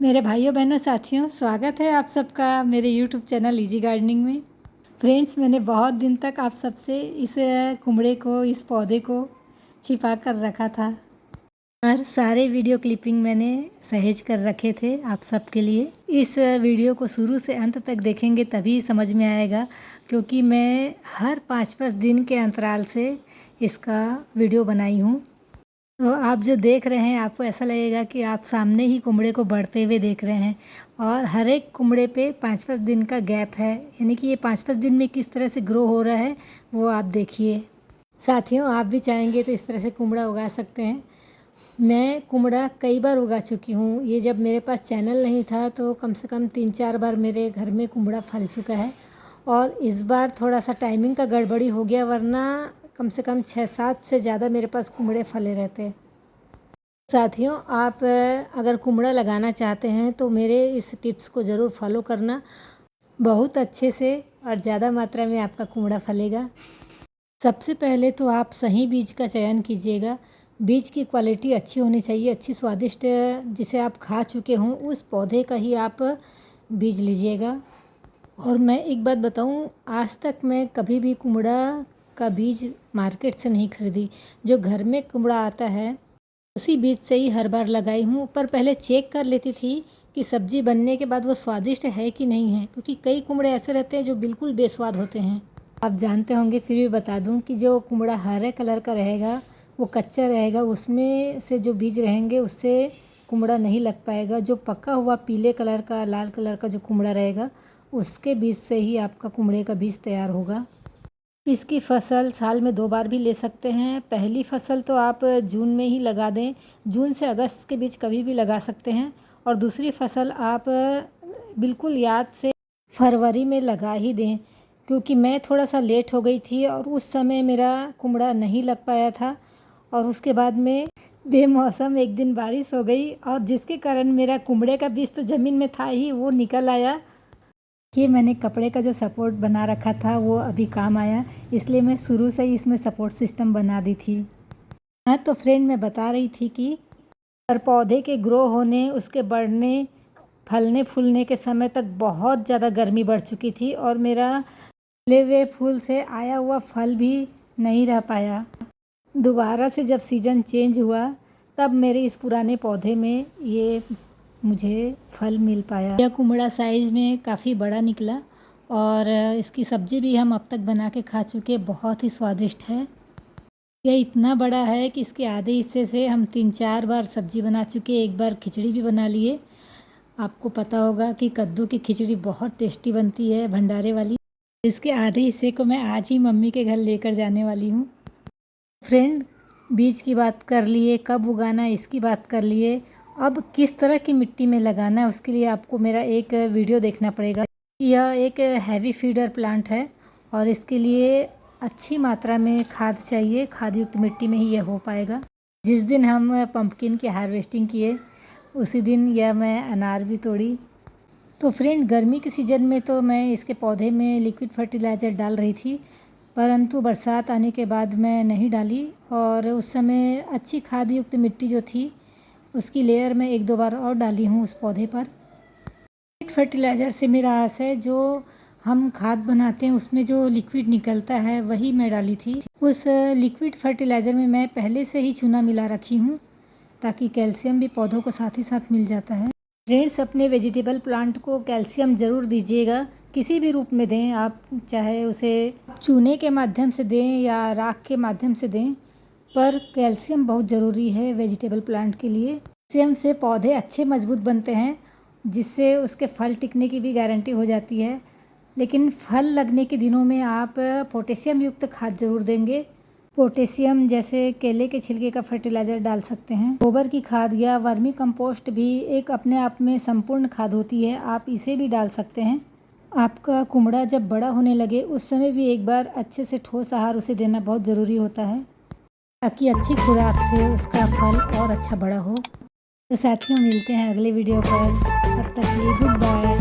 मेरे भाइयों बहनों साथियों, स्वागत है आप सबका मेरे यूट्यूब चैनल इजी गार्डनिंग में। फ्रेंड्स, मैंने बहुत दिन तक आप सबसे इस कुमड़े को, इस पौधे को छिपा कर रखा था और सारे वीडियो क्लिपिंग मैंने सहेज कर रखे थे आप सबके लिए। इस वीडियो को शुरू से अंत तक देखेंगे तभी समझ में आएगा, क्योंकि मैं हर 5-5 दिन के अंतराल से इसका वीडियो बनाई हूँ। तो आप जो देख रहे हैं, आपको ऐसा लगेगा कि आप सामने ही कुमड़े को बढ़ते हुए देख रहे हैं और हर एक कुमड़े पे 5-5 दिन का गैप है, यानी कि ये 5-5 दिन में किस तरह से ग्रो हो रहा है वो आप देखिए। साथियों, आप भी चाहेंगे तो इस तरह से कुमड़ा उगा सकते हैं। मैं कुमड़ा कई बार उगा चुकी हूँ। ये जब मेरे पास चैनल नहीं था तो कम से कम 3-4 बार मेरे घर में कुमड़ा फल चुका है और इस बार थोड़ा सा टाइमिंग का गड़बड़ी हो गया, वरना कम से कम 6-7 से ज़्यादा मेरे पास कुमड़े फले रहते। साथियों, आप अगर कुमड़ा लगाना चाहते हैं तो मेरे इस टिप्स को ज़रूर फॉलो करना। बहुत अच्छे से और ज़्यादा मात्रा में आपका कुमड़ा फलेगा। सबसे पहले तो आप सही बीज का चयन कीजिएगा। बीज की क्वालिटी अच्छी होनी चाहिए, अच्छी स्वादिष्ट, जिसे आप खा चुके हों उस पौधे का ही आप बीज लीजिएगा। और मैं एक बात बताऊं, आज तक मैं कभी भी कुमड़ा का बीज मार्केट से नहीं खरीदी। जो घर में कुमड़ा आता है उसी बीज से ही हर बार लगाई हूँ, पर पहले चेक कर लेती थी कि सब्जी बनने के बाद वो स्वादिष्ट है कि नहीं है, क्योंकि कई कुमड़े ऐसे रहते हैं जो बिल्कुल बेस्वाद होते हैं। आप जानते होंगे, फिर भी बता दूं कि जो कुमड़ा हरे कलर का रहेगा वो कच्चा रहेगा, उसमें से जो बीज रहेंगे उससे कुमड़ा नहीं लग पाएगा। जो पका हुआ पीले कलर का, लाल कलर का जो कुमड़ा रहेगा उसके बीज से ही आपका कुमड़े का बीज तैयार होगा। इसकी फसल साल में 2 बार भी ले सकते हैं। पहली फसल तो आप जून में ही लगा दें, जून से अगस्त के बीच कभी भी लगा सकते हैं। और दूसरी फसल आप बिल्कुल याद से फरवरी में लगा ही दें, क्योंकि मैं थोड़ा सा लेट हो गई थी और उस समय मेरा कुमड़ा नहीं लग पाया था। और उसके बाद में बेमौसम एक दिन बारिश हो गई और जिसके कारण मेरा कुमड़े का बीज तो ज़मीन में था ही, वो निकल आया। ये मैंने कपड़े का जो सपोर्ट बना रखा था वो अभी काम आया, इसलिए मैं शुरू से ही इसमें सपोर्ट सिस्टम बना दी थी। हाँ, तो फ्रेंड, मैं बता रही थी कि पर पौधे के ग्रो होने, उसके बढ़ने, फलने फूलने के समय तक बहुत ज़्यादा गर्मी बढ़ चुकी थी और मेरा फूले हुए फूल से आया हुआ फल भी नहीं रह पाया। दोबारा से जब सीज़न चेंज हुआ तब मेरे इस पुराने पौधे में ये मुझे फल मिल पाया। यह कुमड़ा साइज़ में काफ़ी बड़ा निकला और इसकी सब्ज़ी भी हम अब तक बना के खा चुके, बहुत ही स्वादिष्ट है। यह इतना बड़ा है कि इसके आधे हिस्से से हम 3-4 बार सब्ज़ी बना चुके, एक बार खिचड़ी भी बना लिए। आपको पता होगा कि कद्दू की खिचड़ी बहुत टेस्टी बनती है, भंडारे वाली। इसके आधे हिस्से को मैं आज ही मम्मी के घर लेकर जाने वाली हूँ। फ्रेंड, बीज की बात कर लिए, कब उगाना इसकी बात कर लिए, अब किस तरह की मिट्टी में लगाना है उसके लिए आपको मेरा एक वीडियो देखना पड़ेगा। यह एक हैवी फीडर प्लांट है और इसके लिए अच्छी मात्रा में खाद चाहिए। खाद युक्त मिट्टी में ही यह हो पाएगा। जिस दिन हम पंपकिन की हार्वेस्टिंग किए उसी दिन यह मैं अनार भी तोड़ी। तो फ्रेंड, गर्मी के सीज़न में तो मैं इसके पौधे में लिक्विड फर्टिलाइज़र डाल रही थी, परंतु बरसात आने के बाद मैं नहीं डाली और उस समय अच्छी खाद युक्त मिट्टी जो थी उसकी लेयर में 1-2 बार और डाली हूँ उस पौधे पर। लिक्विड फर्टिलाइज़र से मेरा आस है, जो हम खाद बनाते हैं उसमें जो लिक्विड निकलता है वही मैं डाली थी। उस लिक्विड फर्टिलाइज़र में मैं पहले से ही चूना मिला रखी हूँ, ताकि कैल्शियम भी पौधों को साथ ही साथ मिल जाता है। फ्रेंड्स, अपने वेजिटेबल प्लांट को कैल्शियम ज़रूर दीजिएगा, किसी भी रूप में दें आप, चाहे उसे चूने के माध्यम से दें या राख के माध्यम से दें, पर कैल्शियम बहुत ज़रूरी है वेजिटेबल प्लांट के लिए। कैल्शियम से पौधे अच्छे मजबूत बनते हैं, जिससे उसके फल टिकने की भी गारंटी हो जाती है। लेकिन फल लगने के दिनों में आप पोटेशियम युक्त खाद ज़रूर देंगे। पोटेशियम जैसे केले के छिलके का फर्टिलाइज़र डाल सकते हैं। गोबर की खाद या वर्मी कंपोस्ट भी एक अपने आप में संपूर्ण खाद होती है, आप इसे भी डाल सकते हैं। आपका कुमड़ा जब बड़ा होने लगे उस समय भी एक बार अच्छे से ठोस आहार उसे देना बहुत ज़रूरी होता है, ताकि अच्छी खुराक से उसका फल और अच्छा बड़ा हो। तो साथियों, मिलते हैं अगले वीडियो पर, तब तक के लिए गुड बाय।